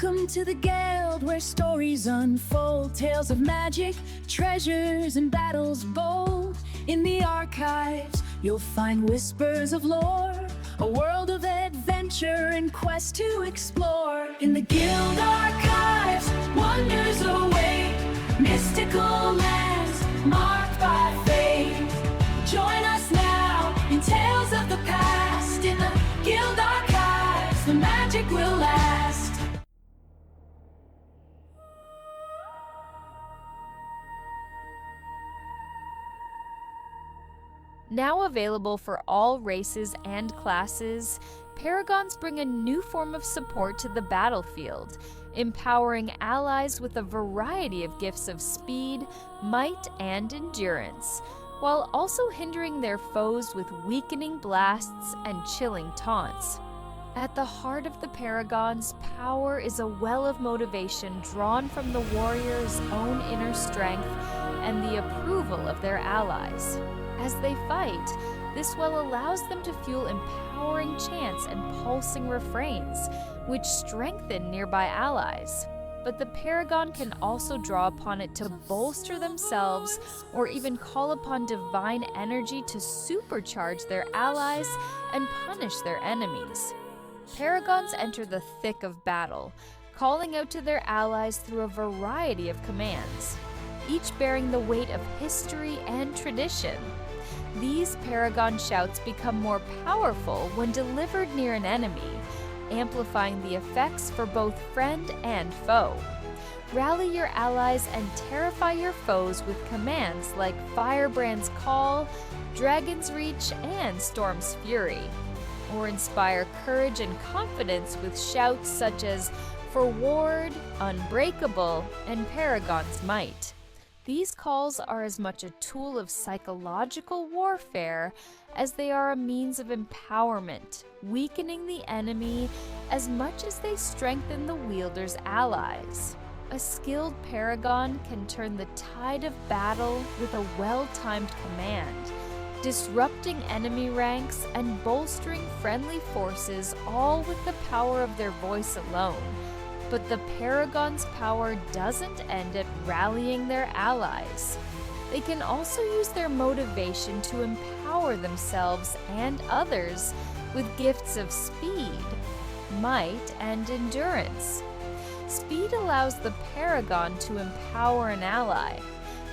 Welcome to the guild where stories unfold, tales of magic, treasures, and battles bold. In the archives, you'll find whispers of lore, a world of adventure and quest to explore. In the guild archives, wonders await, mystical lands marked by fate. Join us now in tales of the past. In the guild archives, the magic will last. Now available for all races and classes, Paragons bring a new form of support to the battlefield, empowering allies with a variety of gifts of speed, might, and endurance, while also hindering their foes with weakening blasts and chilling taunts. At the heart of the Paragon's power is a well of motivation drawn from the warrior's own inner strength and the approval of their allies. As they fight, this well allows them to fuel empowering chants and pulsing refrains, which strengthen nearby allies. But the Paragon can also draw upon it to bolster themselves or even call upon divine energy to supercharge their allies and punish their enemies. Paragons enter the thick of battle, calling out to their allies through a variety of commands, each bearing the weight of history and tradition. These Paragon shouts become more powerful when delivered near an enemy, amplifying the effects for both friend and foe. Rally your allies and terrify your foes with commands like Firebrand's Call, Dragon's Reach, and Storm's Fury. Or inspire courage and confidence with shouts such as Forward, Unbreakable, and Paragon's Might. These calls are as much a tool of psychological warfare as they are a means of empowerment, weakening the enemy as much as they strengthen the wielder's allies. A skilled Paragon can turn the tide of battle with a well-timed command, disrupting enemy ranks and bolstering friendly forces, all with the power of their voice alone. But the Paragon's power doesn't end at rallying their allies. They can also use their motivation to empower themselves and others with gifts of speed, might, and endurance. Speed allows the Paragon to empower an ally,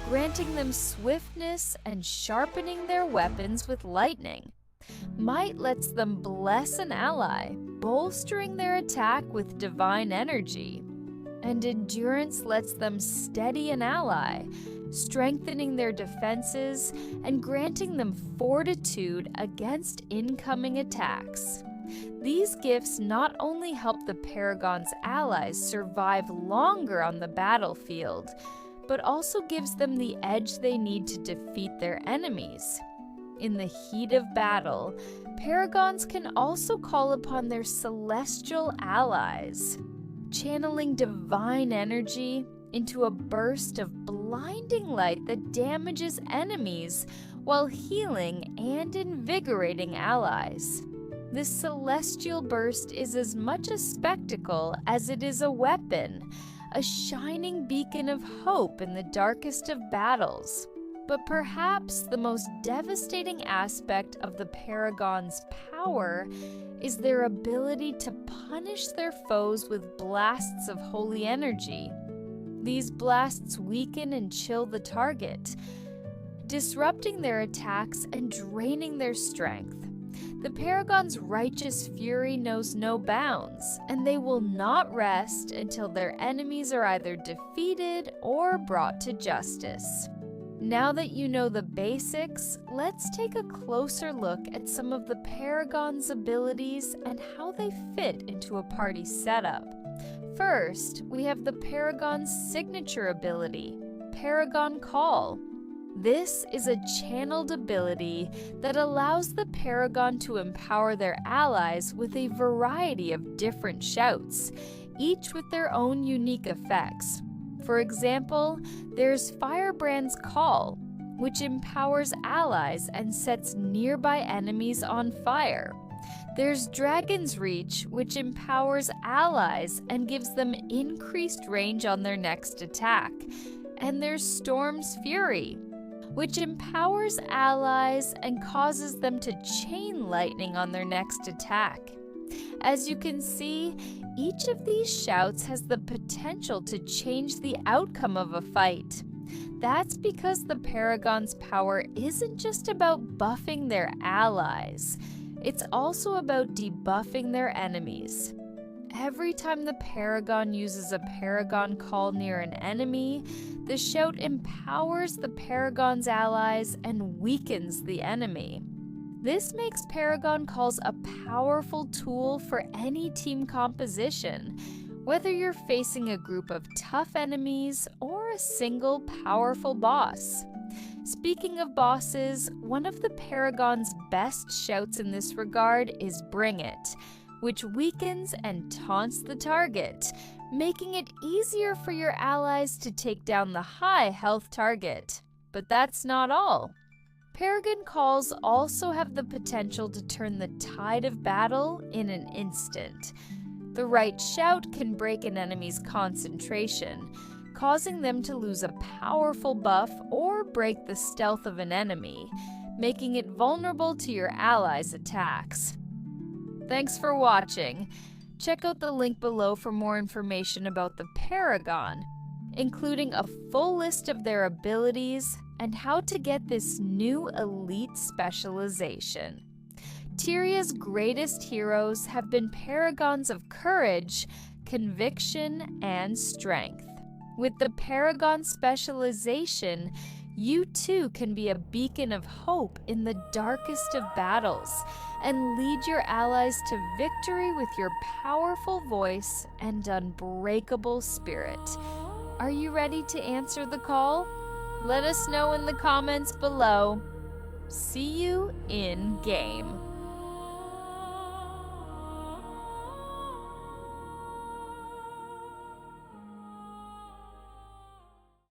granting them swiftness and sharpening their weapons with lightning. Might lets them bless an ally, bolstering their attack with divine energy. And endurance lets them steady an ally, strengthening their defenses and granting them fortitude against incoming attacks. These gifts not only help the Paragon's allies survive longer on the battlefield, but also gives them the edge they need to defeat their enemies. In the heat of battle, Paragons can also call upon their celestial allies, channeling divine energy into a burst of blinding light that damages enemies while healing and invigorating allies. This celestial burst is as much a spectacle as it is a weapon, a shining beacon of hope in the darkest of battles. But perhaps the most devastating aspect of the Paragon's power is their ability to punish their foes with blasts of holy energy. These blasts weaken and chill the target, disrupting their attacks and draining their strength. The Paragon's righteous fury knows no bounds, and they will not rest until their enemies are either defeated or brought to justice. Now that you know the basics, let's take a closer look at some of the Paragon's abilities and how they fit into a party setup. First, we have the Paragon's signature ability, Paragon Call. This is a channeled ability that allows the Paragon to empower their allies with a variety of different shouts, each with their own unique effects. For example, there's Firebrand's Call, which empowers allies and sets nearby enemies on fire. There's Dragon's Reach, which empowers allies and gives them increased range on their next attack. And there's Storm's Fury, which empowers allies and causes them to chain lightning on their next attack. As you can see, each of these shouts has the potential to change the outcome of a fight. That's because the Paragon's power isn't just about buffing their allies, it's also about debuffing their enemies. Every time the Paragon uses a Paragon call near an enemy, the shout empowers the Paragon's allies and weakens the enemy. This makes Paragon calls a powerful tool for any team composition, whether you're facing a group of tough enemies or a single powerful boss. Speaking of bosses, one of the Paragon's best shouts in this regard is Bring It, which weakens and taunts the target, making it easier for your allies to take down the high health target. But that's not all. Paragon calls also have the potential to turn the tide of battle in an instant. The right shout can break an enemy's concentration, causing them to lose a powerful buff or break the stealth of an enemy, making it vulnerable to your allies' attacks. Thanks for watching. Check out the link below for more information about the Paragon, including a full list of their abilities and how to get this new elite specialization. Tyria's greatest heroes have been Paragons of courage, conviction, and strength. With the Paragon specialization, you too can be a beacon of hope in the darkest of battles and lead your allies to victory with your powerful voice and unbreakable spirit. Are you ready to answer the call? Let us know in the comments below. See you in game.